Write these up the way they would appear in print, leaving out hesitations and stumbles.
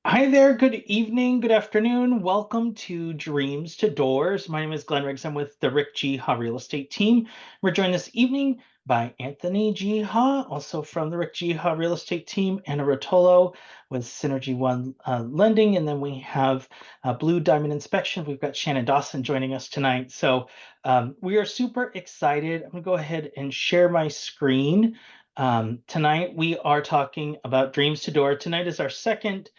Hi there, good evening, good afternoon. Welcome to Dreams to Doors. My name is Glenn Riggs. I'm with the Rick G. Ha Real Estate team. We're joined this evening by Anthony G. Ha, also from the Rick G. Ha Real Estate team, Anna Rotolo with Synergy One Lending, and then we have Blue Diamond Inspection. We've got Shannon Dawson joining us tonight. So we are super excited. I'm going to go ahead and share my screen. Tonight we are talking about Dreams to Door. Tonight is our second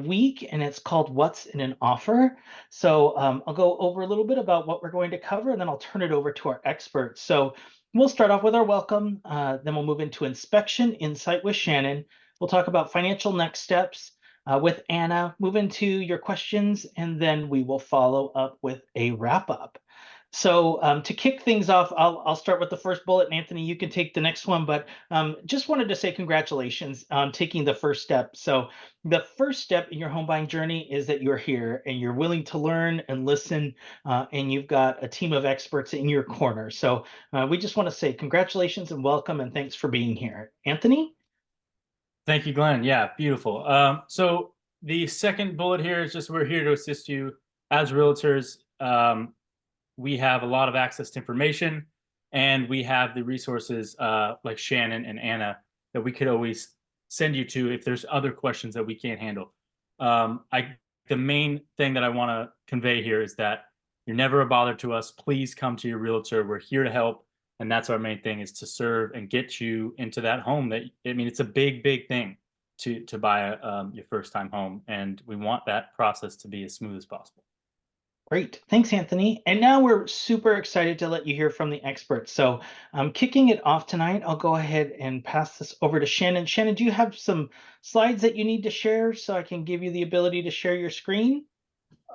week, and it's called What's in an Offer. So I'll go over a little bit about what we're going to cover, and then I'll turn it over to our experts. So we'll start off with our welcome, then we'll move into inspection, insight with Shannon. We'll talk about financial next steps with Anna, move into your questions, and then we will follow up with a wrap up. So to kick things off, I'll start with the first bullet, and Anthony, you can take the next one. But just wanted to say congratulations on taking the first step. So the first step in your home buying journey is that you're here and you're willing to learn and listen, and you've got a team of experts in your corner. So we just want to say congratulations and welcome, and thanks for being here, Anthony. Thank you, Glenn. Yeah, beautiful. So the second bullet here is just we're here to assist you as realtors. We have a lot of access to information, and we have the resources like Shannon and Anna that we could always send you to if there's other questions that we can't handle. The main thing that I want to convey here is that you're never a bother to us. Please come to your realtor. We're here to help, and that's our main thing, is to serve and get you into that home. That, I mean, it's a big thing to buy your first time home, and we want that process to be as smooth as possible. Great. Thanks, Anthony. And now we're super excited to let you hear from the experts. So kicking it off tonight, I'll go ahead and pass this over to Shannon. Shannon, do you have some slides that you need to share so I can give you the ability to share your screen?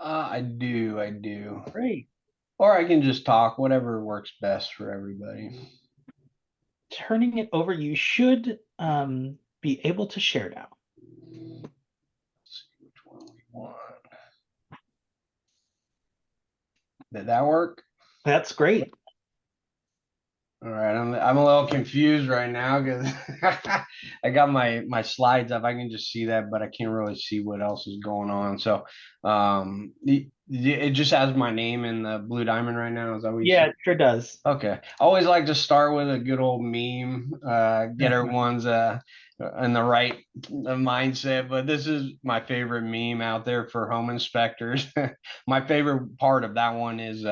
I do. Great. Or I can just talk, whatever works best for everybody. Turning it over, you should be able to share now. Let's see which one we want. Did that work? That's great. All right, I'm a little confused right now because I got my slides up. I can just see that, but I can't really see what else is going on. So, it just has my name in the blue diamond right now. Is that what you Yeah, said? it sure does. Okay. I always like to start with a good old meme, get everyone's in the right mindset. But this is my favorite meme out there for home inspectors. My favorite part of that one is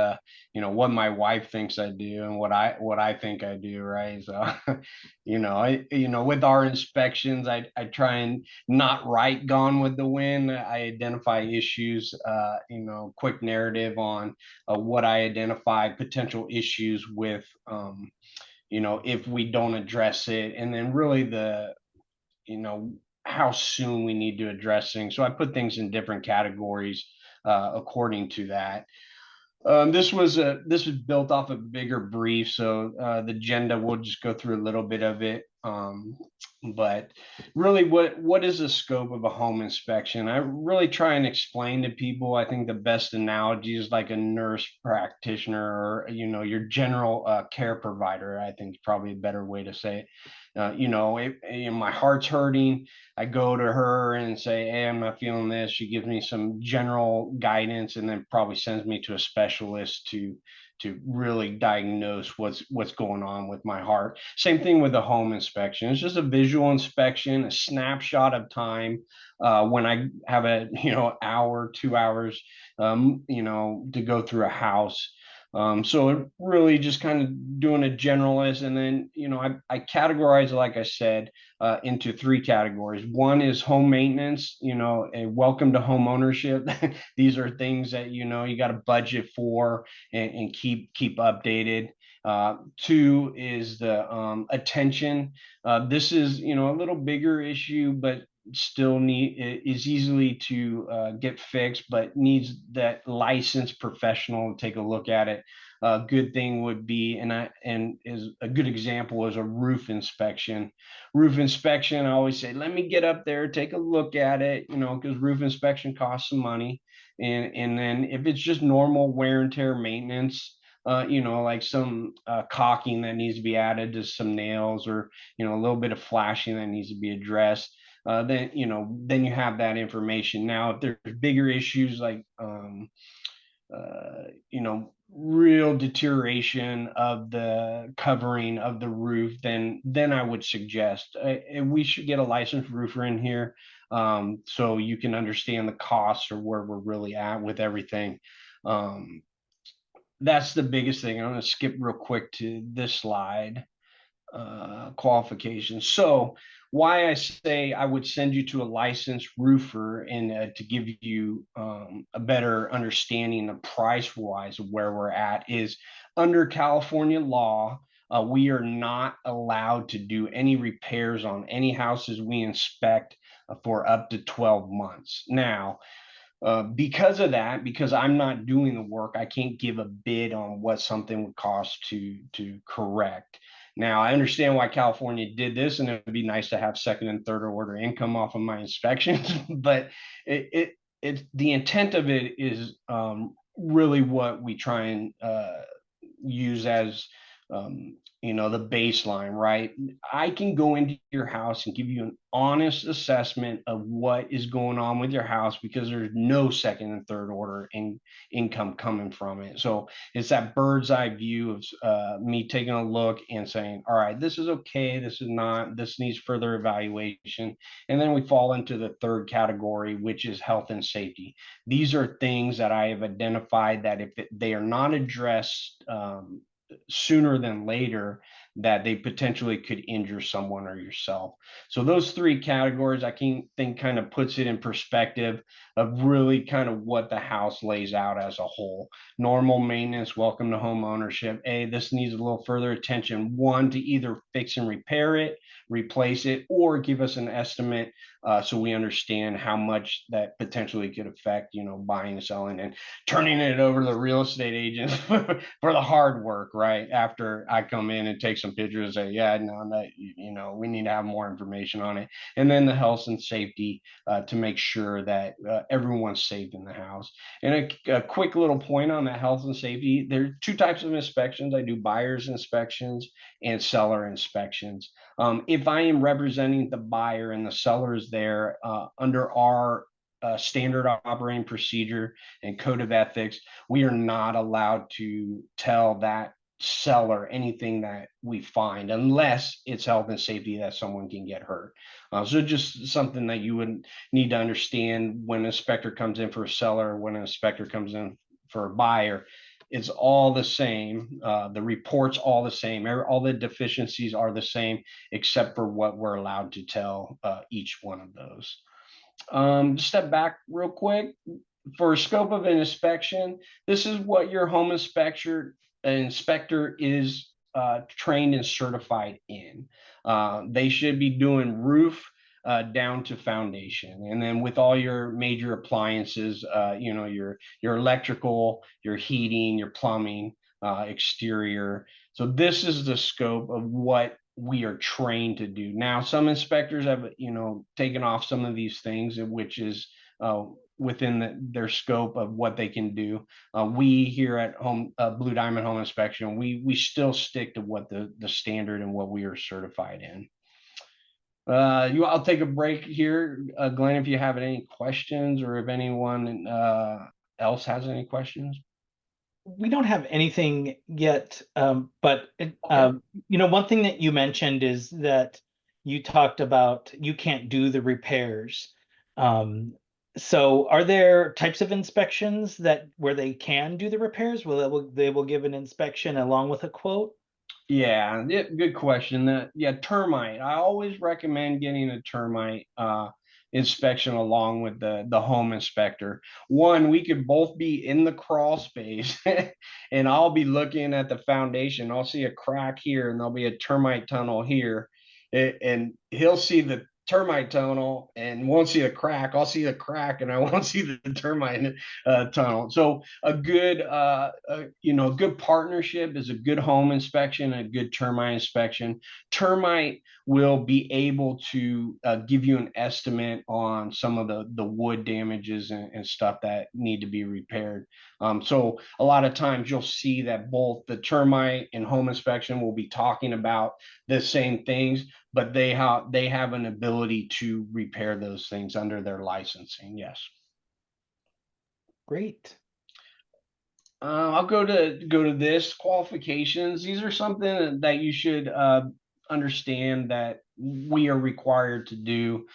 what my wife thinks I do and what I think I do, right? So with our inspections, I try and not write Gone with the Wind. I identify issues, quick narrative on what I identify potential issues with, if we don't address it, and then really you know, how soon we need to address things. So I put things in different categories according to that. This was built off a bigger brief, so the agenda we'll just go through a little bit of it. But really, what is the scope of a home inspection? I really try and explain to people. I think the best analogy is like a nurse practitioner, or your general care provider. I think is probably a better way to say it. If my heart's hurting, I go to her and say, "Hey, I'm not feeling this." She gives me some general guidance, and then probably sends me to a specialist to really diagnose what's going on with my heart. Same thing with the home inspection. It's just a visual inspection, a snapshot of time when I have a hour, 2 hours, to go through a house. So it really just kind of doing a generalist, and then I categorize, like I said, into three categories. One is home maintenance, a welcome to home ownership. These are things that you got to budget for and keep updated. Two is the attention. This is a little bigger issue, but still is easily to get fixed, but needs that licensed professional to take a look at it. A good thing would be, and is a good example, is a roof inspection. Roof inspection, I always say, let me get up there, take a look at it, because roof inspection costs some money. And then if it's just normal wear and tear maintenance, like some caulking that needs to be added to some nails, or a little bit of flashing that needs to be addressed. then then you have that information. Now, if there's bigger issues like real deterioration of the covering of the roof, then I would suggest we should get a licensed roofer in here, so you can understand the costs or where we're really at with everything. That's the biggest thing. I'm going to skip real quick to this slide. Qualifications. So why I say I would send you to a licensed roofer and to give you a better understanding of price wise of where we're at is under California law. We are not allowed to do any repairs on any houses we inspect for up to 12 months. Now, because of that, because I'm not doing the work, I can't give a bid on what something would cost to correct. Now, I understand why California did this, and it'd be nice to have second and third order income off of my inspections, but it's the intent of it is really what we try and use as the baseline, right? I can go into your house and give you an honest assessment of what is going on with your house because there's no second and third order income coming from it. So it's that bird's eye view of me taking a look and saying, all right, this is okay, this is not, this needs further evaluation. And then we fall into the third category, which is health and safety. These are things that I have identified that if they are not addressed sooner than later, that they potentially could injure someone or yourself. So those three categories, I can think kind of puts it in perspective of really kind of what the house lays out as a whole. Normal maintenance, welcome to home ownership. This needs a little further attention. One, to either fix and repair it, replace it, or give us an estimate so we understand how much that potentially could affect, buying and selling and turning it over to the real estate agent for the hard work, right? After I come in and take some pictures and say, yeah, no, that, we need to have more information on it. And then the health and safety to make sure that everyone's safe in the house. And a quick little point on that health and safety, there are two types of inspections. I do buyer's inspections and seller inspections. If I am representing the buyer and the seller is there under our standard operating procedure and code of ethics, we are not allowed to tell that seller anything that we find unless it's health and safety that someone can get hurt. So just something that you would need to understand when an inspector comes in for a seller, when an inspector comes in for a buyer. It's all the same. The report's all the same. All the deficiencies are the same, except for what we're allowed to tell each one of those. Step back real quick. For a scope of an inspection, this is what your home inspector is trained and certified in. They should be doing roof down to foundation, and then with all your major appliances, your electrical, your heating, your plumbing, exterior. So this is the scope of what we are trained to do. Now, some inspectors have, taken off some of these things, which is within their scope of what they can do. We here at Blue Diamond Home Inspection, we still stick to what the standard and what we are certified in. I'll take a break here, Glenn, if you have any questions or if anyone else has any questions. We don't have anything yet, but one thing that you mentioned is that you talked about you can't do the repairs. So are there types of inspections where they can do the repairs? They will give an inspection along with a quote? Yeah, good question. Termite. I always recommend getting a termite inspection along with the home inspector. One, we could both be in the crawl space and I'll be looking at the foundation. I'll see a crack here and there'll be a termite tunnel here. And he'll see the termite tunnel and won't see a crack. I'll see the crack and I won't see the termite tunnel. So a good good partnership is a good home inspection and a good termite inspection. Termite will be able to give you an estimate on some of the wood damages and stuff that need to be repaired. So a lot of times you'll see that both the termite and home inspection will be talking about the same things, but they have an ability to repair those things under their licensing. Yes. Great. I'll go to this qualifications. These are something that you should understand that we are required to do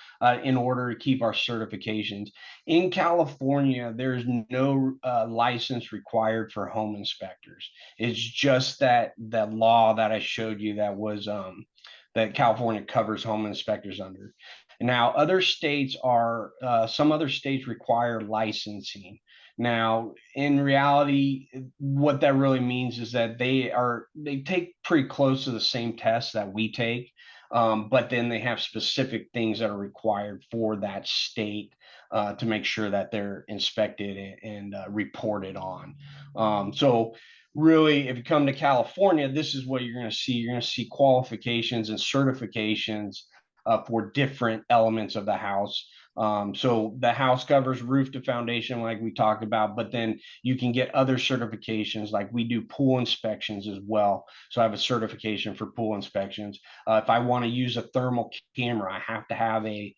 in order to keep our certifications. In California, there's no license required for home inspectors. It's just that law that I showed you that was that California covers home inspectors under. Now, other states are some other states require licensing. Now, in reality, what that really means is that they take pretty close to the same tests that we take, but then they have specific things that are required for that state to make sure that they're inspected and reported on. So really, if you come to California, this is what you're going to see. You're going to see qualifications and certifications for different elements of the house. So the house covers roof to foundation, like we talked about, but then you can get other certifications, like we do pool inspections as well. So I have a certification for pool inspections. If I want to use a thermal camera, I have to have a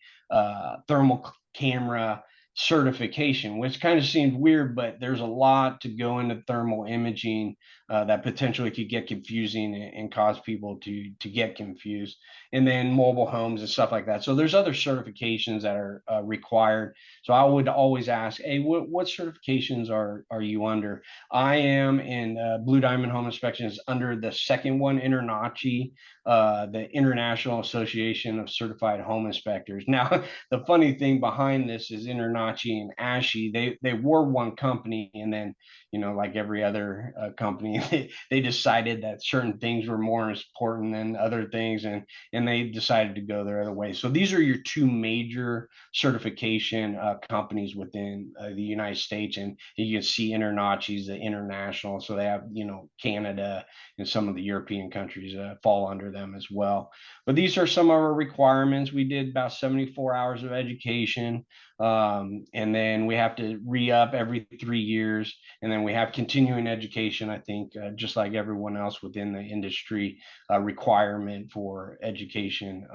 thermal camera certification, which kind of seems weird, but there's a lot to go into thermal imaging that potentially could get confusing and cause people to get confused. And then mobile homes and stuff like that. So there's other certifications that are required. So I would always ask, hey, what certifications are you under? I am in Blue Diamond Home Inspections under the second one, INTERNACHI, the International Association of Certified Home Inspectors. Now, the funny thing behind this is INTERNACHI and ASHI, they were one company, and then, you know, like every other company, they decided that certain things were more important than other things, and they decided to go their other way. So these are your two major certification companies within the United States, and you can see INTERNACHI's the international. So they have, you know, Canada and some of the European countries fall under them as well. But these are some of our requirements. We did about 74 hours of education. And then we have to re-up every 3 years. And then we have continuing education, I think, just like everyone else within the industry, requirement for education,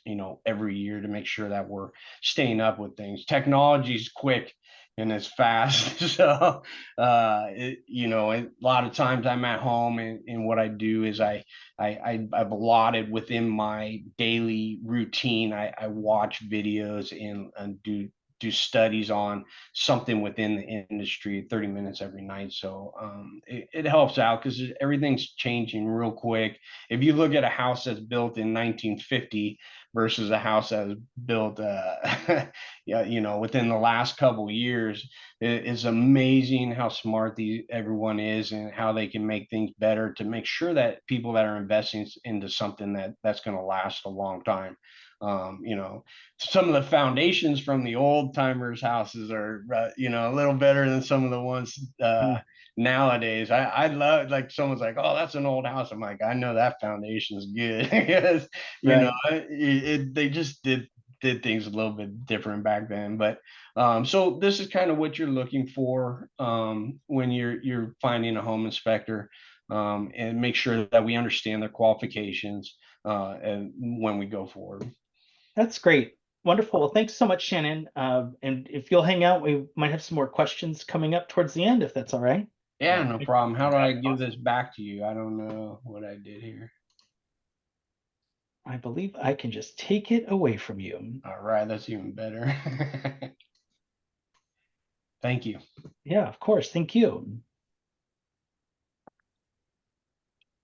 you know, every year to make sure that we're staying up with things. Technology is quick and it's fast. So, you know, a lot of times I'm at home, and what I do is I've allotted within my daily routine. I watch videos and do studies on something within the industry, 30 minutes every night. So it helps out because everything's changing real quick. If you look at a house that's built in 1950 versus a house that was built, yeah, you know, within the last couple of years, it's amazing how smart everyone is and how they can make things better to make sure that people that are investing into something that's going to last a long time. You know, some of the foundations from the old timers' houses are, you know, a little better than some of the ones nowadays. I love, like, someone's like, oh, that's an old house. I'm like, I know that foundation is good. Because, you know, they just did things a little bit different back then. But so this is kind of what you're looking for when you're finding a home inspector, and make sure that we understand their qualifications and when we go forward. That's great. Wonderful. Well, thanks so much, Shannon. And if you'll hang out, we might have some more questions coming up towards the end, if that's all right. Yeah, no problem. How do I give this back to you? I don't know what I did here. I believe I can just take it away from you. All right, that's even better. Thank you. Yeah, of course. Thank you.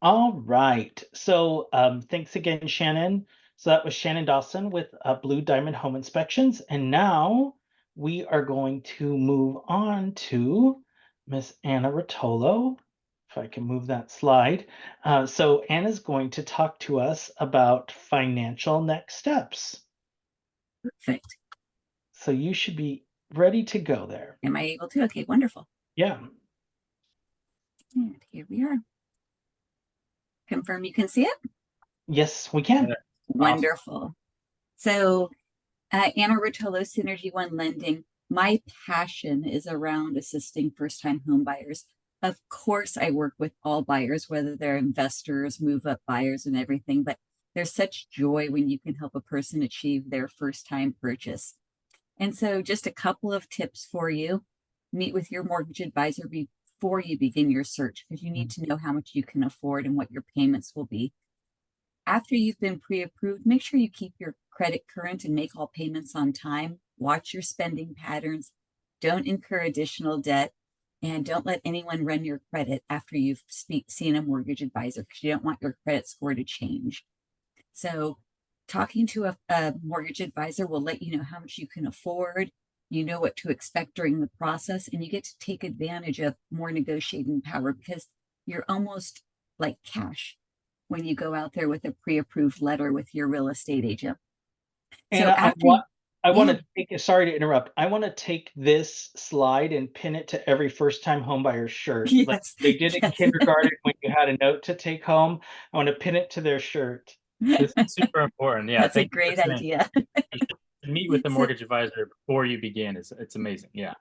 All right. So thanks again, Shannon. So that was Shannon Dawson with Blue Diamond Home Inspections. And now we are going to move on to Miss Anna Rotolo. If I can move that slide. So Anna's going to talk to us about financial next steps. Perfect. So you should be ready to go there. Am I able to? Okay, wonderful. Yeah. And here we are. Confirm you can see it? Yes, we can. Wonderful. So Anna Rotolo, Synergy One Lending. My passion is around assisting first-time home buyers of course, I work with all buyers, whether they're investors, move up buyers, and everything, but there's such joy when you can help a person achieve their first time purchase. And so, just a couple of tips for you: meet with your mortgage advisor before you begin your search, because you need to know how much you can afford and what your payments will be. After you've been pre-approved, make sure you keep your credit current and make all payments on time. Watch your spending patterns. Don't incur additional debt. And don't let anyone run your credit after you've seen a mortgage advisor, because you don't want your credit score to change. So talking to a mortgage advisor will let you know how much you can afford. You know what to expect during the process, and you get to take advantage of more negotiating power, because you're almost like cash when you go out there with a pre-approved letter with your real estate agent. And So I want yeah. to take, sorry to interrupt. I want to take this slide and pin it to every first-time homebuyer shirt. Like Yes, they did in yes. kindergarten when you had a note to take home. I want to pin it to their shirt. This is super important. Yeah, That's a thank you for great saying. idea. You should meet with the So- mortgage advisor before you begin. It's amazing. Yeah.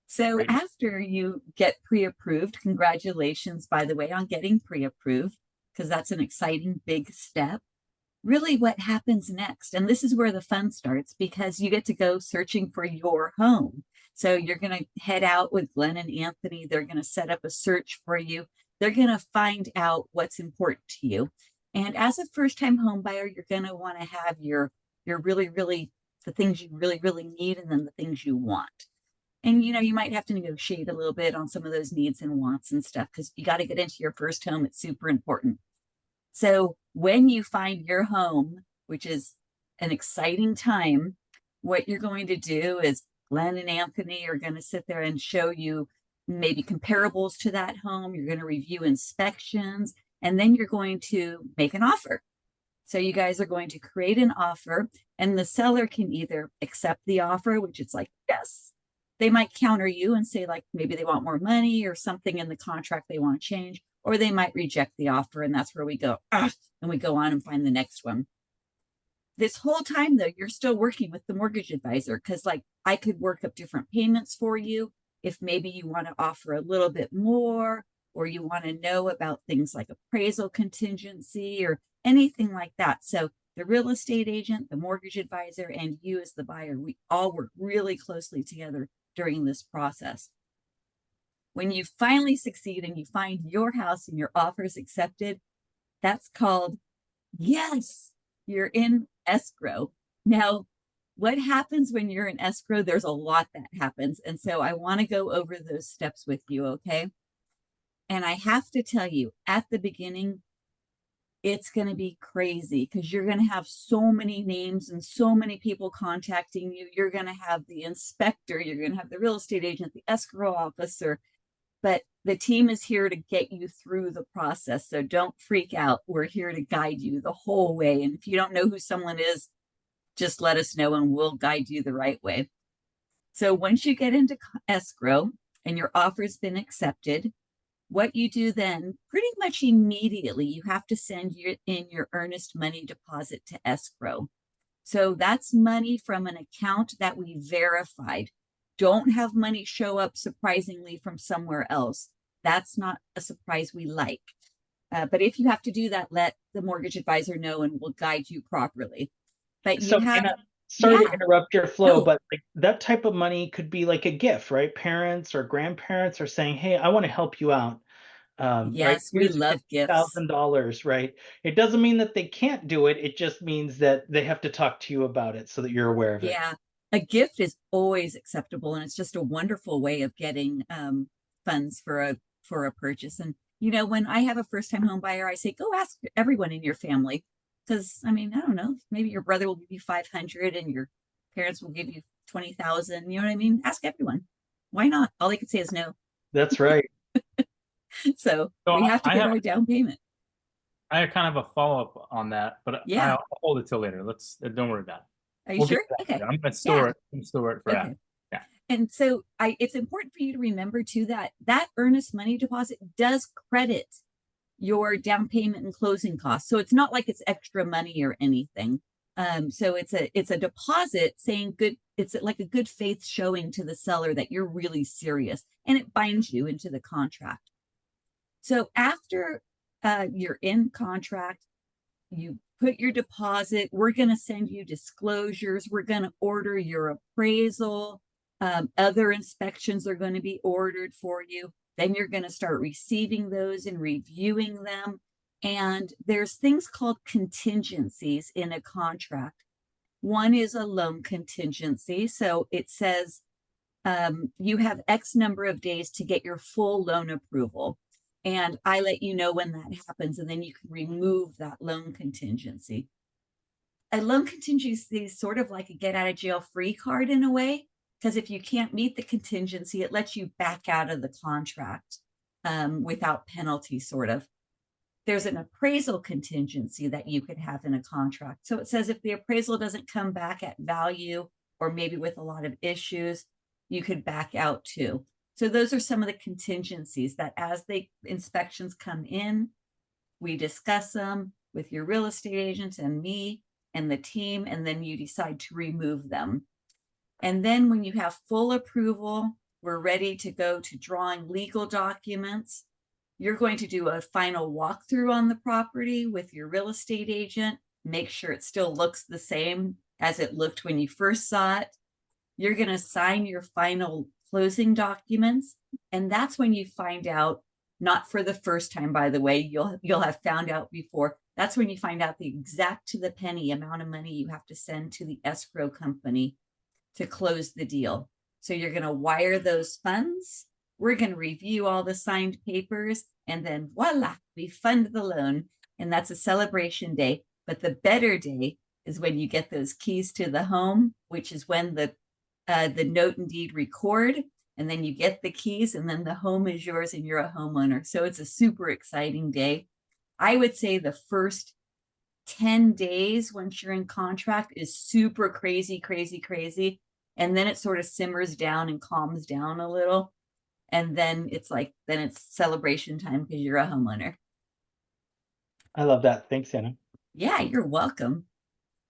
So Great. after you get pre-approved, congratulations, by the way, on getting pre-approved, because that's an exciting big step. Really, what happens next? And this is where the fun starts, because you get to go searching for your home. So you're going to head out with Glenn and Anthony. They're going to set up a search for you. They're going to find out what's important to you. And as a first-time home buyer, you're going to want to have your really, the things you really need, and then the things you want. And, you might have to negotiate a little bit on some of those needs and wants and stuff, because you got to get into your first home. It's super important. So when you find your home, which is an exciting time, what you're going to do is Glenn and Anthony are going to sit there and show you maybe comparables to that home. You're going to review inspections, and then you're going to make an offer. So you guys are going to create an offer, and the seller can either accept the offer, which it's like, yes. They might counter you and say, like, maybe they want more money or something in the contract they want to change, or they might reject the offer, and that's where we go, and we go on and find the next one. This whole time, though, you're still working with the mortgage advisor, because like I could work up different payments for you if maybe you want to offer a little bit more, or you want to know about things like appraisal contingency or anything like that. So the real estate agent, the mortgage advisor, and you as the buyer, we all work really closely together during this process. When you finally succeed and you find your house and your offer is accepted, that's called, yes, you're in escrow. Now, what happens when you're in escrow? There's a lot that happens. And so I want to go over those steps with you, okay? And I have to tell you, at the beginning, it's going to be crazy, because you're going to have so many names and so many people contacting you. You're going to have the inspector, you're going to have the real estate agent, the escrow officer, but the team is here to get you through the process. So don't freak out. We're here to guide you the whole way. And if you don't know who someone is, just let us know and we'll guide you the right way. So once you get into escrow and your offer's been accepted, what you do then, pretty much immediately, you have to send in your earnest money deposit to escrow. So that's money from an account that we verified. Don't have money show up surprisingly from somewhere else. That's not a surprise we like. But if you have to do that, let the mortgage advisor know and we'll guide you properly. But So you have, sorry to yeah. interrupt your flow, No. but like that type of money could be like a gift, right? Parents or grandparents are saying, "Hey, I want to help you out." Right? Yes, we Here's love gifts. $50,000, right? It doesn't mean that they can't do it. It just means that they have to talk to you about it so that you're aware of it. Yeah, a gift is always acceptable, and it's just a wonderful way of getting funds for a purchase. And when I have a first-time home buyer, I say, go ask everyone in your family, because I don't know, maybe your brother will give you 500 and your parents will give you 20,000. You know what I mean? Ask everyone. Why not? All they can say is no. That's right. So So we have to get our down payment. I have kind of a follow-up on that, but Yeah. I'll hold it till later. Don't worry about it. Are you We'll get sure? to that Okay. later. I'm gonna store it. I'm gonna store it for Okay. after. Yeah. And so it's important for you to remember too that earnest money deposit does credit your down payment and closing costs. So it's not like it's extra money or anything. So it's a deposit saying it's like a good faith showing to the seller that you're really serious, and it binds you into the contract. So after you're in contract, you put your deposit, we're going to send you disclosures, we're going to order your appraisal, other inspections are going to be ordered for you. Then you're going to start receiving those and reviewing them. And there's things called contingencies in a contract. One is a loan contingency. So it says you have X number of days to get your full loan approval. And I let you know when that happens, and then you can remove that loan contingency. A loan contingency is sort of like a get out of jail free card in a way, because if you can't meet the contingency, it lets you back out of the contract without penalty, sort of. There's an appraisal contingency that you could have in a contract. So it says if the appraisal doesn't come back at value, or maybe with a lot of issues, you could back out too. So those are some of the contingencies that as the inspections come in, we discuss them with your real estate agent and me and the team, and then you decide to remove them. And then when you have full approval, we're ready to go to drawing legal documents. You're going to do a final walkthrough on the property with your real estate agent, make sure it still looks the same as it looked when you first saw it. You're going to sign your final closing documents. And that's when you find out, not for the first time, by the way, you'll have found out before. That's when you find out the exact to the penny amount of money you have to send to the escrow company to close the deal. So you're going to wire those funds. We're going to review all the signed papers, and then voila, we fund the loan. And that's a celebration day. But the better day is when you get those keys to the home, which is when the note and deed record, and then you get the keys, and then the home is yours and you're a homeowner. So it's a super exciting day. I would say the first 10 days once you're in contract is super crazy, crazy, crazy. And then it sort of simmers down and calms down a little. And then it's celebration time because you're a homeowner. I love that. Thanks, Anna. Yeah, you're welcome.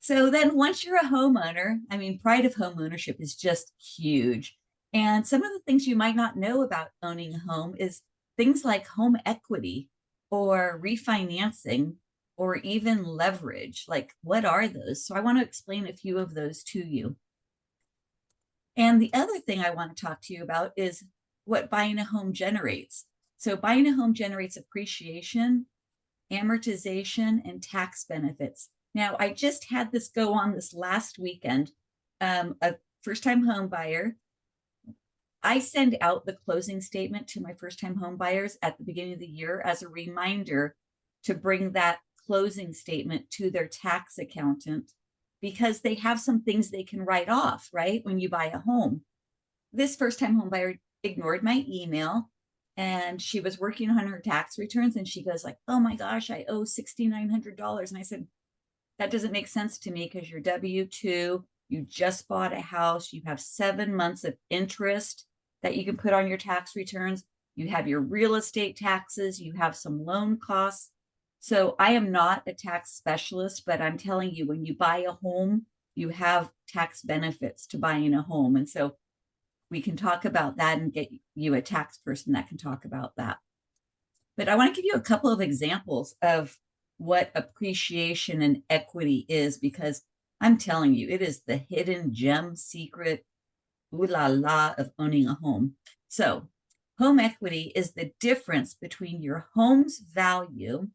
So then once you're a homeowner, I mean, pride of home ownership is just huge. And some of the things you might not know about owning a home is things like home equity or refinancing or even leverage. Like, what are those? So I want to explain a few of those to you. And the other thing I want to talk to you about is what buying a home generates. So buying a home generates appreciation, amortization, and tax benefits. Now, I just had this go on this last weekend. A first-time home buyer. I send out the closing statement to my first-time home buyers at the beginning of the year as a reminder to bring that closing statement to their tax accountant, because they have some things they can write off, right, when you buy a home. This first-time home buyer ignored my email, and she was working on her tax returns, and she goes like, oh my gosh, I owe $6,900. And I said, that doesn't make sense to me, because you're W-2, you just bought a house, you have 7 months of interest that you can put on your tax returns, you have your real estate taxes, you have some loan costs. So I am not a tax specialist, but I'm telling you, when you buy a home, you have tax benefits to buying a home. And so we can talk about that and get you a tax person that can talk about that. But I want to give you a couple of examples of what appreciation and equity is, because I'm telling you, it is the hidden gem secret, ooh la la, of owning a home. So home equity is the difference between your home's value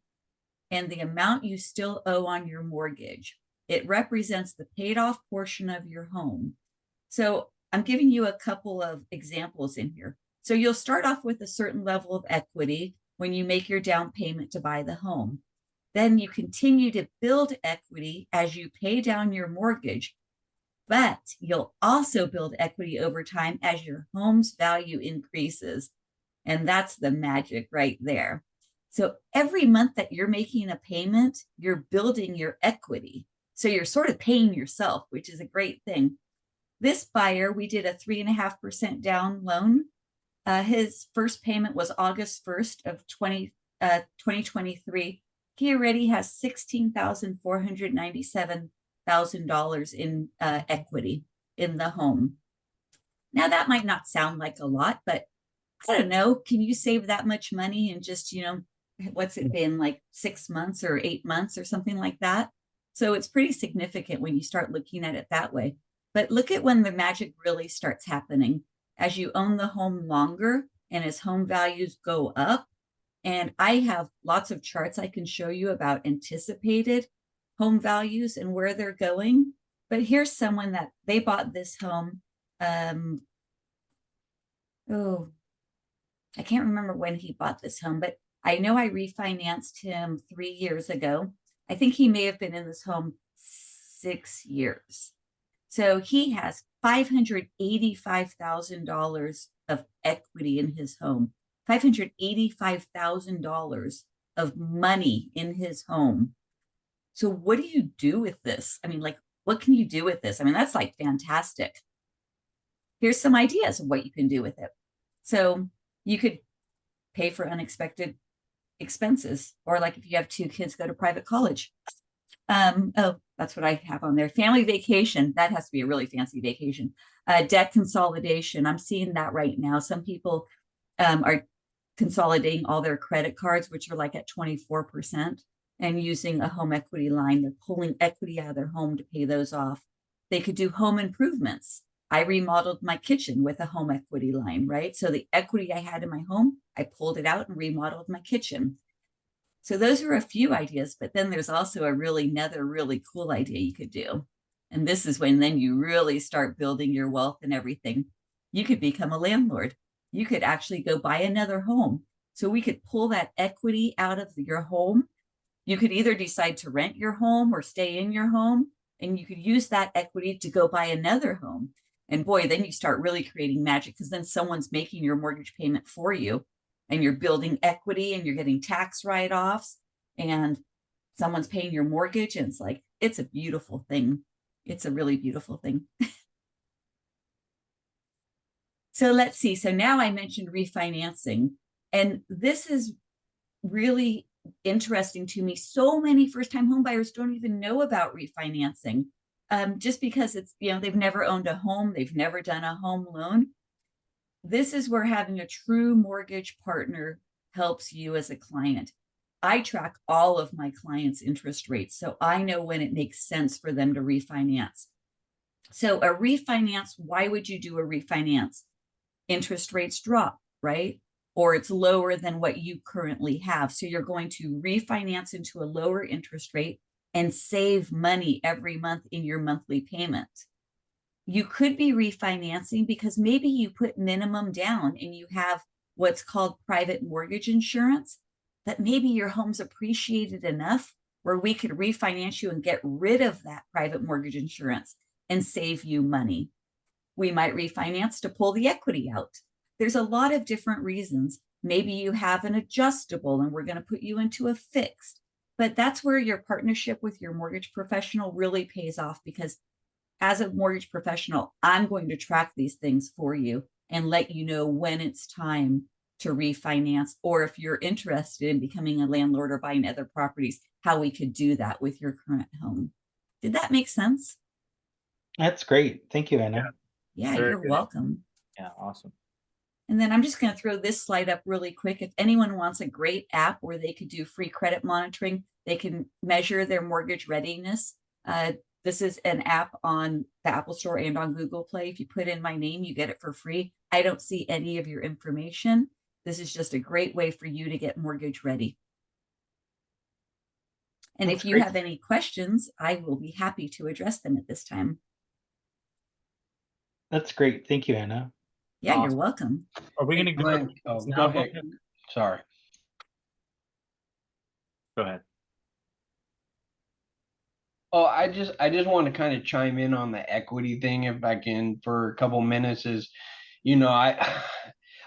and the amount you still owe on your mortgage. It represents the paid off portion of your home. So I'm giving you a couple of examples in here. So you'll start off with a certain level of equity when you make your down payment to buy the home. Then you continue to build equity as you pay down your mortgage, but you'll also build equity over time as your home's value increases. And that's the magic right there. So every month that you're making a payment, you're building your equity. So you're sort of paying yourself, which is a great thing. This buyer, we did a 3.5% down loan. His first payment was August 1st of 2023. He already has $16,497 in equity in the home. Now that might not sound like a lot, but I don't know, can you save that much money in just, what's it been, like 6 months or 8 months or something like that? So it's pretty significant when you start looking at it that way. But look at when the magic really starts happening. As you own the home longer and as home values go up, and I have lots of charts I can show you about anticipated home values and where they're going. But here's someone that they bought this home. Oh, I can't remember when he bought this home, but I know I refinanced him 3 years ago. I think he may have been in this home 6 years. So he has $585,000 of equity in his home, $585,000 of money in his home. So what do you do with this? I mean, like, what can you do with this? I mean, that's like fantastic. Here's some ideas of what you can do with it. So you could pay for unexpected expenses, or like if you have 2 kids go to private college. Oh, that's what I have on there. Family vacation. That has to be a really fancy vacation. Debt consolidation. I'm seeing that right now. Some people are consolidating all their credit cards, which are like at 24%, and using a home equity line. They're pulling equity out of their home to pay those off. They could do home improvements. I remodeled my kitchen with a home equity line, right? So the equity I had in my home, I pulled it out and remodeled my kitchen. So those are a few ideas, but then there's also another really cool idea you could do. And this is when then you really start building your wealth and everything. You could become a landlord. You could actually go buy another home. So we could pull that equity out of your home. You could either decide to rent your home or stay in your home, and you could use that equity to go buy another home. And boy, then you start really creating magic, because then someone's making your mortgage payment for you, and you're building equity and you're getting tax write-offs, and someone's paying your mortgage. And it's a beautiful thing. It's a really beautiful thing. So let's see. So now I mentioned refinancing, and this is really interesting to me. So many first-time homebuyers don't even know about refinancing, just because it's, they've never owned a home, they've never done a home loan. This is where having a true mortgage partner helps you as a client. I track all of my clients' interest rates, so I know when it makes sense for them to refinance. So a refinance, why would you do a refinance? Interest rates drop, right? Or it's lower than what you currently have. So you're going to refinance into a lower interest rate and save money every month in your monthly payment. You could be refinancing because maybe you put minimum down and you have what's called private mortgage insurance, but maybe your home's appreciated enough where we could refinance you and get rid of that private mortgage insurance and save you money. We might refinance to pull the equity out. There's a lot of different reasons. Maybe you have an adjustable and we're going to put you into a fixed, but that's where your partnership with your mortgage professional really pays off, because as a mortgage professional, I'm going to track these things for you and let you know when it's time to refinance, or if you're interested in becoming a landlord or buying other properties, how we could do that with your current home. Did that make sense? That's great. Thank you, Anna. Yeah, Very you're good. welcome. Yeah, awesome. And then I'm just going to throw this slide up really quick. If anyone wants a great app where they could do free credit monitoring, they can measure their mortgage readiness. This is an app on the Apple Store and on Google Play. If you put in my name, you get it for free. I don't see any of your information. This is just a great way for you to get mortgage ready. And That's if you great. have any questions, I will be happy to address them at this time. That's great. Thank you, Anna. Yeah, you're Awesome. welcome. Are we going to go? Glenn, oh, now? go ahead. Sorry. Go ahead. Oh, I just want to kind of chime in on the equity thing, if I can, for a couple minutes.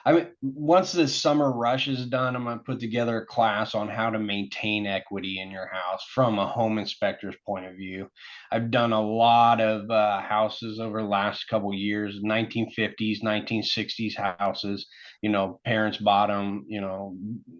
I mean, once this summer rush is done, I'm going to put together a class on how to maintain equity in your house from a home inspector's point of view. I've done a lot of houses over the last couple years, 1950s, 1960s houses. Parents bought them,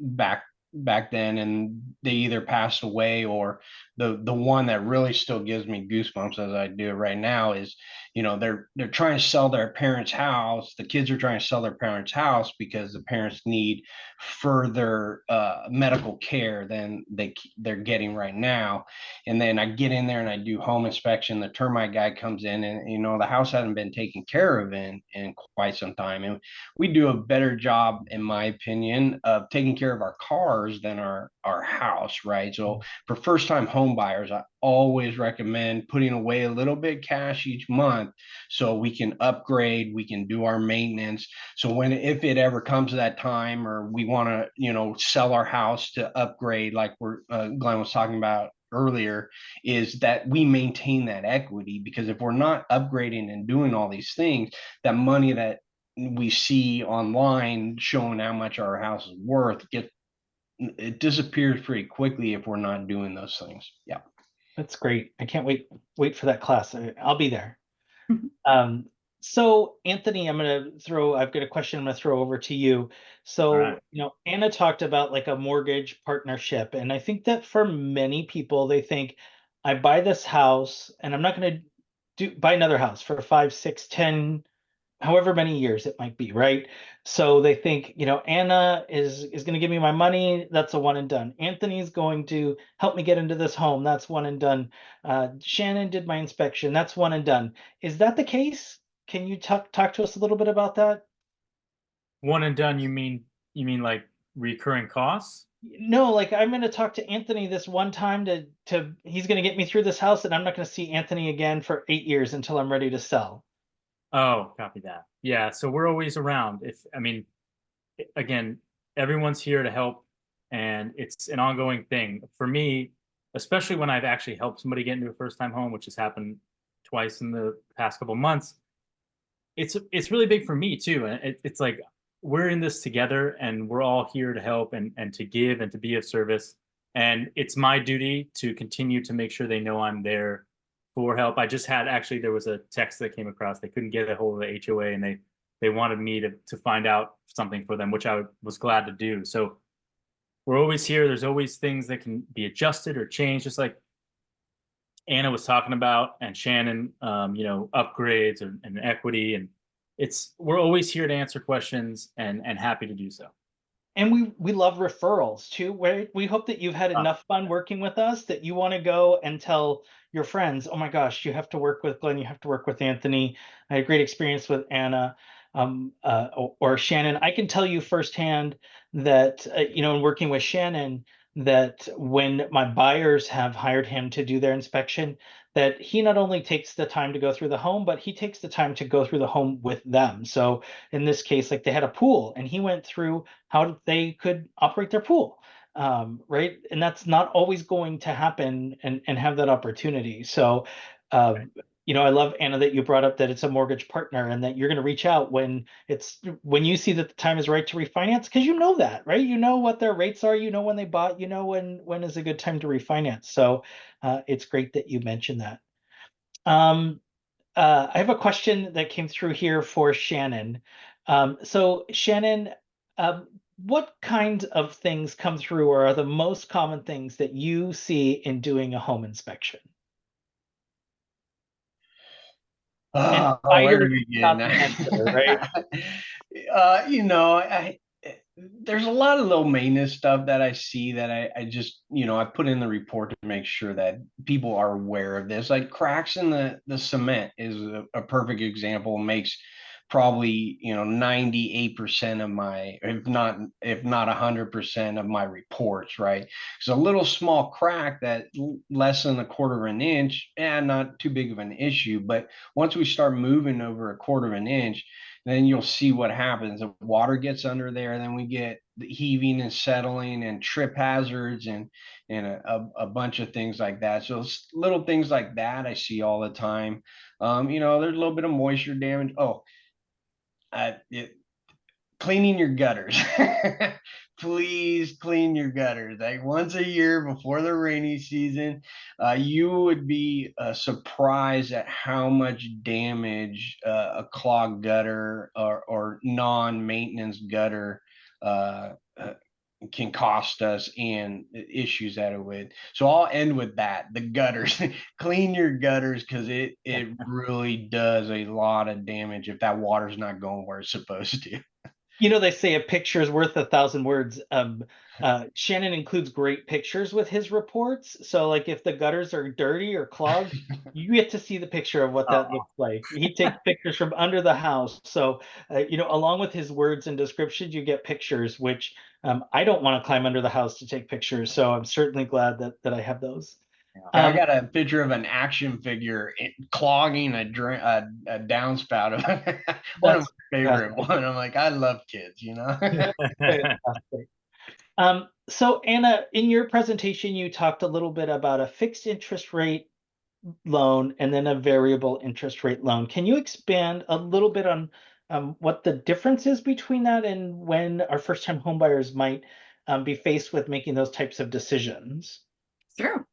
back back then, and they either passed away, or the one that really still gives me goosebumps as I do it right now is, they're trying to sell their parents' house. The kids are trying to sell their parents' house because the parents need further medical care than they're getting right now. And then I get in there and I do home inspection. The termite guy comes in, and the house hasn't been taken care of in quite some time. And we do a better job, in my opinion, of taking care of our cars than our house, right? So for first time home buyers, I always recommend putting away a little bit cash each month so we can upgrade, we can do our maintenance. So if it ever comes to that time, or we want to, sell our house to upgrade, like Glenn was talking about earlier, is that we maintain that equity. Because if we're not upgrading and doing all these things, that money that we see online showing how much our house is worth, it disappears pretty quickly if we're not doing those things. Yeah. That's great. I can't wait for that class. I'll be there. So Anthony, I've got a question I'm gonna throw over to you. So, All right. Anna talked about like a mortgage partnership, and I think that for many people, they think, I buy this house and I'm not gonna buy another house for 5, 6, 10, however many years it might be, right? So they think, Anna is going to give me my money. That's a one and done. Anthony's going to help me get into this home. That's one and done. Shannon did my inspection. That's one and done. Is that the case? Can you talk to us a little bit about that? One and done, you mean like recurring costs? No, like I'm going to talk to Anthony this one time to he's going to get me through this house, and I'm not going to see Anthony again for 8 years until I'm ready to sell. Oh, copy that. Yeah, so we're always around. Again, everyone's here to help, and it's an ongoing thing. For me, especially when I've actually helped somebody get into a first-time home, which has happened twice in the past couple months, it's really big for me too. And it's like we're in this together, and we're all here to help and to give and to be of service. And it's my duty to continue to make sure they know I'm there for help. I just had actually, there was a text that came across. They couldn't get a hold of the HOA, and they wanted me to find out something for them, which I was glad to do. So we're always here. There's always things that can be adjusted or changed, just like Anna was talking about, and Shannon, upgrades and equity. And we're always here to answer questions, and happy to do so. And we love referrals too. We hope that you've had enough fun working with us that you want to go and tell your friends, oh my gosh, you have to work with Glenn, you have to work with Anthony. I had a great experience with Anna or Shannon. I can tell you firsthand that, in working with Shannon, that when my buyers have hired him to do their inspection, that he not only takes the time to go through the home, but he takes the time to go through the home with them. So in this case, like they had a pool, and he went through how they could operate their pool, right? And that's not always going to happen and have that opportunity. So, I love, Anna, that you brought up that it's a mortgage partner, and that you're going to reach out when you see that the time is right to refinance, because you know that, right? You know what their rates are, when they bought, when is a good time to refinance. So it's great that you mentioned that. I have a question that came through here for Shannon. So Shannon, what kinds of things come through, or are the most common things that you see in doing a home inspection? Where to begin? Right? There's a lot of low maintenance stuff that I see that I just, I put in the report to make sure that people are aware of this. Like cracks in the cement is a perfect example. Makes probably 98% of my, if not 100% of my reports, right? So a little small crack that less than a quarter of an inch, and not too big of an issue. But once we start moving over a quarter of an inch, then you'll see what happens. The water gets under there, then we get the heaving and settling and trip hazards and a bunch of things like that. So little things like that I see all the time. There's a little bit of moisture damage. Cleaning your gutters. Please clean your gutters like once a year before the rainy season. You would be surprised at how much damage a clogged gutter or non-maintenance gutter can cost us and issues that it would. So I'll end with that. The gutters. Clean your gutters, because it really does a lot of damage if that water's not going where it's supposed to. You know, they say a picture is worth 1,000 words. Shannon includes great pictures with his reports. So, like, if the gutters are dirty or clogged, you get to see the picture of what that looks like. He takes pictures from under the house. So, you know, along with his words and descriptions, you get pictures, which I don't want to climb under the house to take pictures. So, I'm certainly glad that I have those. I got a picture of an action figure clogging a downspout of one of my favorite one. I'm like, I love kids, you know. Fantastic. So Anna, in your presentation, you talked a little bit about a fixed interest rate loan and then a variable interest rate loan. Can you expand a little bit on what the difference is between that and when our first-time homebuyers might be faced with making those types of decisions? Sure.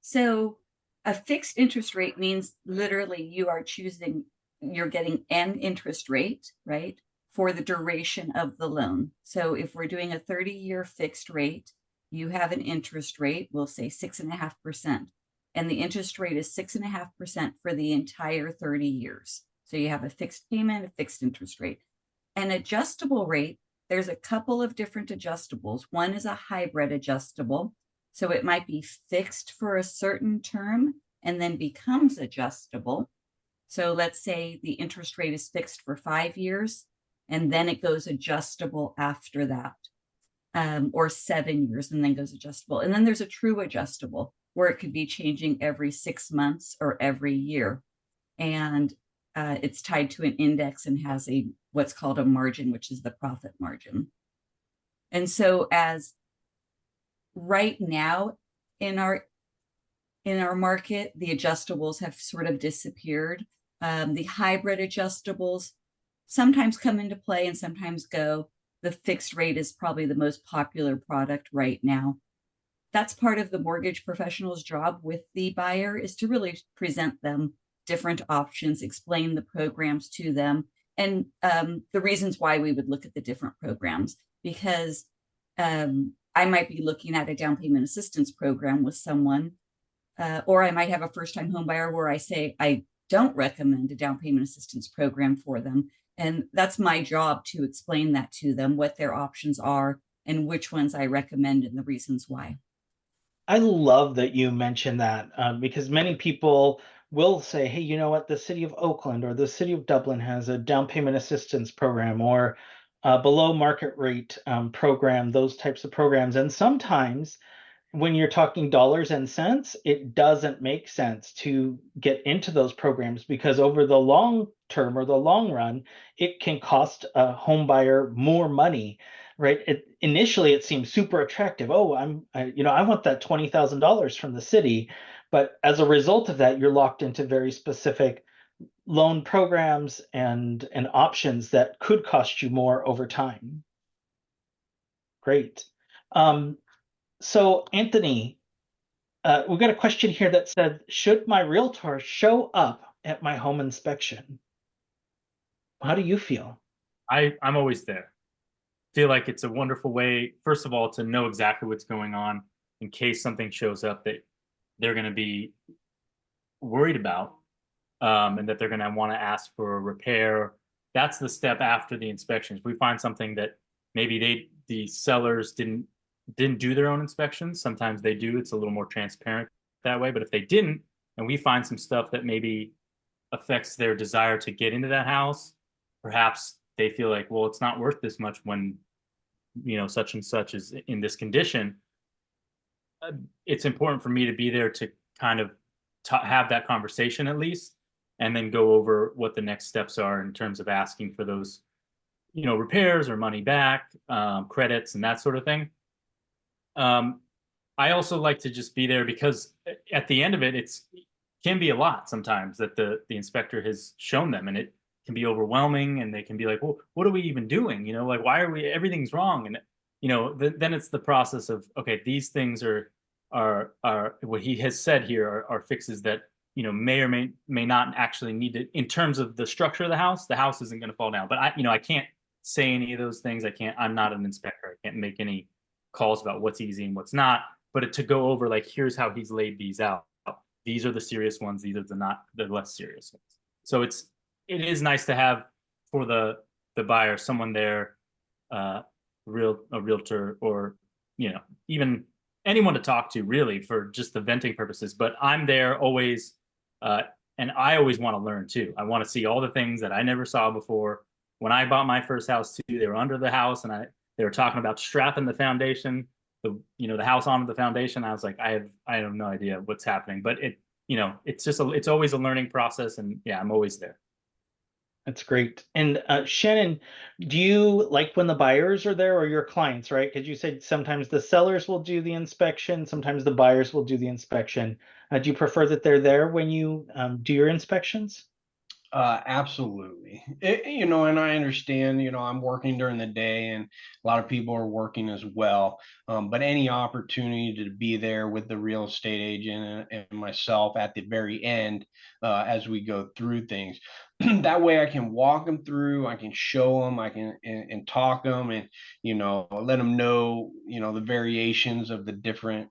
So a fixed interest rate means literally you're getting an interest rate, right, for the duration of the loan. So if we're doing a 30-year fixed rate, you have an interest rate, we'll say 6.5%. And the interest rate is 6.5% for the entire 30 years. So you have a fixed payment, a fixed interest rate. An adjustable rate, there's a couple of different adjustables. One is a hybrid adjustable. So it might be fixed for a certain term and then becomes adjustable. So let's say the interest rate is fixed for 5 years, and then it goes adjustable after that, or 7 years and then goes adjustable. And then there's a true adjustable where it could be changing every 6 months or every year. And it's tied to an index and has what's called a margin, which is the profit margin. And so as right now in our market, the adjustables have sort of disappeared. The hybrid adjustables sometimes come into play and sometimes go. The fixed rate is probably the most popular product right now. That's part of the mortgage professional's job with the buyer, is to really present them different options, explain the programs to them, and the reasons why we would look at the different programs. Because I might be looking at a down payment assistance program with someone, or I might have a first-time home buyer where I say I don't recommend a down payment assistance program for them. And that's my job to explain that to them, what their options are and which ones I recommend and the reasons why. I love that you mentioned that because many people will say, hey, you know what, the city of Oakland or the city of Dublin has a down payment assistance program or below market rate program, those types of programs. And sometimes when you're talking dollars and cents, it doesn't make sense to get into those programs because over the long term or the long run, it can cost a home buyer more money, right? Initially, it seems super attractive. Oh, I want that $20,000 from the city, but as a result of that, you're locked into very specific loan programs and options that could cost you more over time. Great. So Anthony, we've got a question here that said, should my realtor show up at my home inspection? How do you feel? I'm always there. Feel like it's a wonderful way, first of all, to know exactly what's going on in case something shows up that they're going to be worried about, and that they're going to want to ask for a repair. That's the step after the inspections. We find something that maybe the sellers didn't do their own inspections. Sometimes they do. It's a little more transparent that way. But if they didn't, and we find some stuff that maybe affects their desire to get into that house, perhaps they feel like, well, it's not worth this much when, such and such is in this condition. It's important for me to be there to kind of have that conversation at least, and then go over what the next steps are in terms of asking for those, repairs or money back, credits and that sort of thing. I also like to just be there because at the end of it, can be a lot sometimes that the inspector has shown them, and it can be overwhelming, and they can be like, well, what are we even doing? Like, why are everything's wrong? And, then it's the process of, okay, these things are what he has said here are fixes that, may or may not actually need to, in terms of the structure of the house isn't going to fall down. But I can't say any of those things. I'm not an inspector. I can't make any calls about what's easy and what's not, but to go over like, here's how he's laid these out. These are the serious ones. These are the less serious ones. So it is nice to have for the buyer someone there, a realtor, or even anyone to talk to really for just the venting purposes. But I'm there always, and I always want to learn too. I want to see all the things that I never saw before. When I bought my first house too, they were under the house and they were talking about strapping the foundation, the house onto the foundation. I was like, I have no idea what's happening, but it's always a learning process, and yeah, I'm always there. That's great. And Shannon, do you like when the buyers are there, or your clients, right? Because you said sometimes the sellers will do the inspection, sometimes the buyers will do the inspection. Do you prefer that they're there when you do your inspections? Absolutely. And I understand, I'm working during the day and a lot of people are working as well. But any opportunity to be there with the real estate agent and myself at the very end, as we go through things, that way I can walk them through, I can show them, I can and talk them, and let them know the variations of the different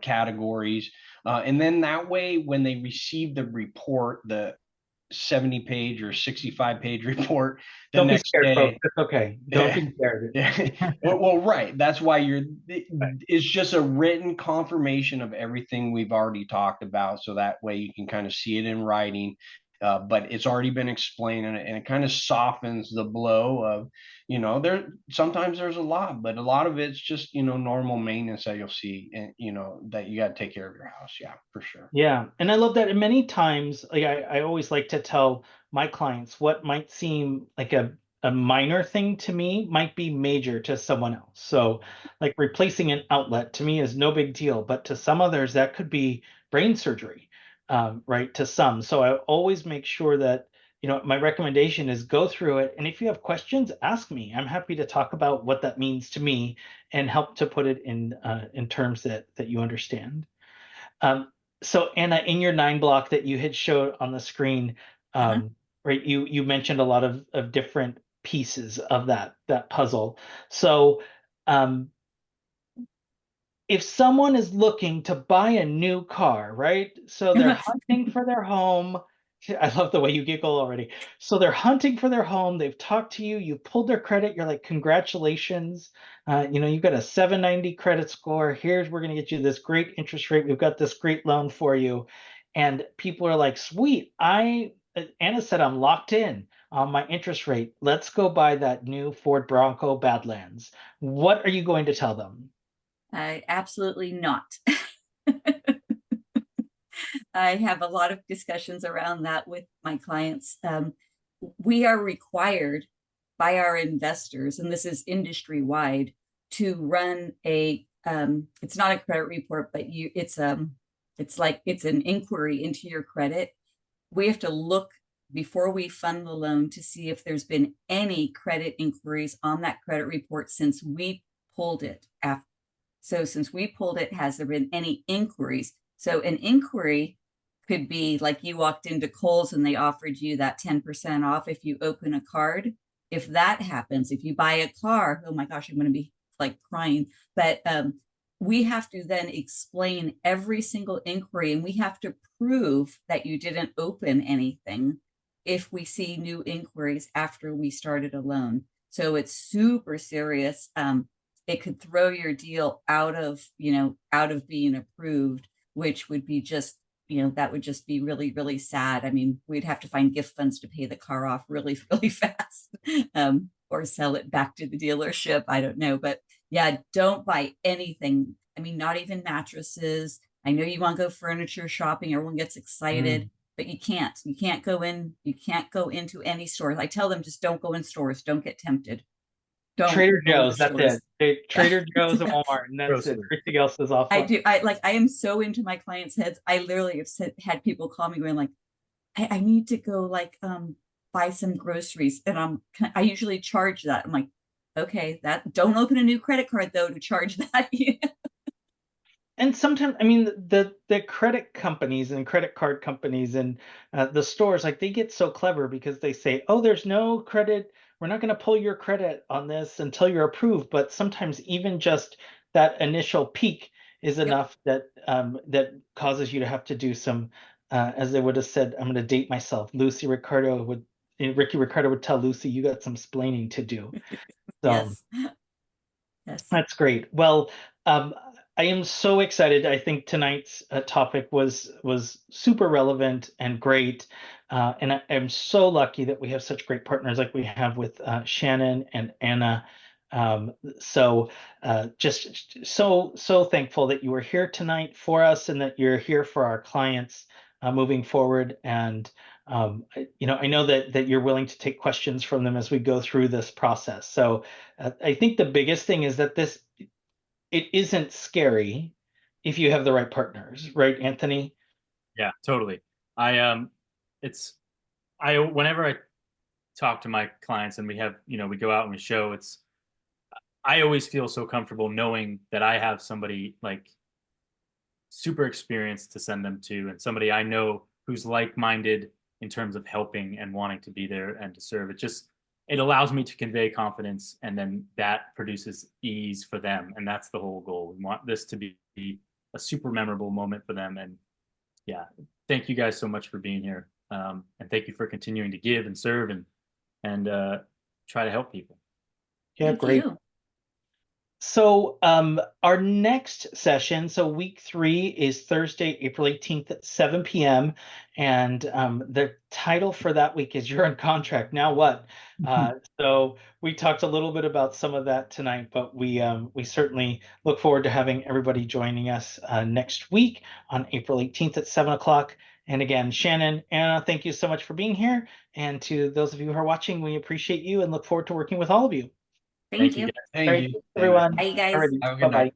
categories, and then that way when they receive the report, the 70-page or 65-page report the Don't be next scared, day. folks. It's okay. Don't be scared. Yeah. Well, right. That's why it's just a written confirmation of everything we've already talked about. So that way you can kind of see it in writing. But it's already been explained, and it kind of softens the blow of, sometimes there's a lot, but a lot of it's just, normal maintenance that you'll see, and, that you got to take care of your house. Yeah, for sure. Yeah, and I love that. And many times, like I always like to tell my clients what might seem like a minor thing to me might be major to someone else. So like replacing an outlet to me is no big deal, but to some others that could be brain surgery, right? To some. So I always make sure that, my recommendation is go through it. And if you have questions, ask me. I'm happy to talk about what that means to me and help to put it in terms that you understand. So Anna, in your 9 block that you had showed on the screen, right, you mentioned a lot of different pieces of that puzzle. So if someone is looking to buy a new car, right? So they're hunting for their home. I love the way you giggle already. So they're hunting for their home. They've talked to you. You pulled their credit. You're like, congratulations. You've got a 790 credit score. We're going to get you this great interest rate. We've got this great loan for you. And people are like, sweet. Anna said, I'm locked in on my interest rate. Let's go buy that new Ford Bronco Badlands. What are you going to tell them? Absolutely not. I have a lot of discussions around that with my clients. We are required by our investors, and this is industry wide, to run it's not a credit report, but it's an inquiry into your credit. We have to look before we fund the loan to see if there's been any credit inquiries on that credit report since we pulled it after. So since we pulled it, has there been any inquiries? So an inquiry could be like you walked into Kohl's and they offered you that 10% off if you open a card. If that happens, if you buy a car, oh my gosh, I'm going to be like crying. But we have to then explain every single inquiry, and we have to prove that you didn't open anything if we see new inquiries after we started a loan. So it's super serious. It could throw your deal out of being approved, which would be just, that would just be really, really sad. I mean, we'd have to find gift funds to pay the car off really, really fast, or sell it back to the dealership. I don't know, but yeah, don't buy anything. I mean, not even mattresses. I know you want to go furniture shopping. Everyone gets excited, but you can't go into any stores. I tell them, just don't go in stores. Don't get tempted. Trader Joe's, that's it. Trader Joe's and Walmart, and that's it. Everything else is off. I am so into my clients' heads. I literally have had people call me going like, I need to go buy some groceries, and I usually charge that. I'm like, okay, don't open a new credit card though to charge that. And sometimes, I mean, the credit companies and credit card companies and the stores, like they get so clever because they say, "Oh, there's no credit. We're not going to pull your credit on this until you're approved." But sometimes even just that initial peak is enough that that causes you to have to do some, as they would have said, I'm going to date myself. Ricky Ricardo would tell Lucy, "You got some splaining to do." So. Yes. Yes. That's great. Well, I am so excited. I think tonight's topic was super relevant and great, and I am so lucky that we have such great partners like we have with Shannon and Anna. So just so thankful that you were here tonight for us and that you're here for our clients moving forward. And I know that you're willing to take questions from them as we go through this process. So I think the biggest thing is that it isn't scary if you have the right partners, right, Anthony? Yeah, totally. Whenever I talk to my clients and we have, we go out and we show, I always feel so comfortable knowing that I have somebody like super experienced to send them to, and somebody I know who's like-minded in terms of helping and wanting to be there and to serve. It allows me to convey confidence, and then that produces ease for them. And that's the whole goal. We want this to be a super memorable moment for them. And yeah, thank you guys so much for being here. And thank you for continuing to give and serve and try to help people. Yeah, Thank great. you. So our next session, so week 3 is Thursday, April 18th at 7 p.m. And the title for that week is You're on Contract, Now What? So we talked a little bit about some of that tonight, but we certainly look forward to having everybody joining us next week on April 18th at 7 o'clock. And again, Shannon, Anna, thank you so much for being here. And to those of you who are watching, we appreciate you and look forward to working with all of you. Thank you. guys. Thank All right, you. everyone. Bye, you guys. Alrighty, Have a good bye-bye. night.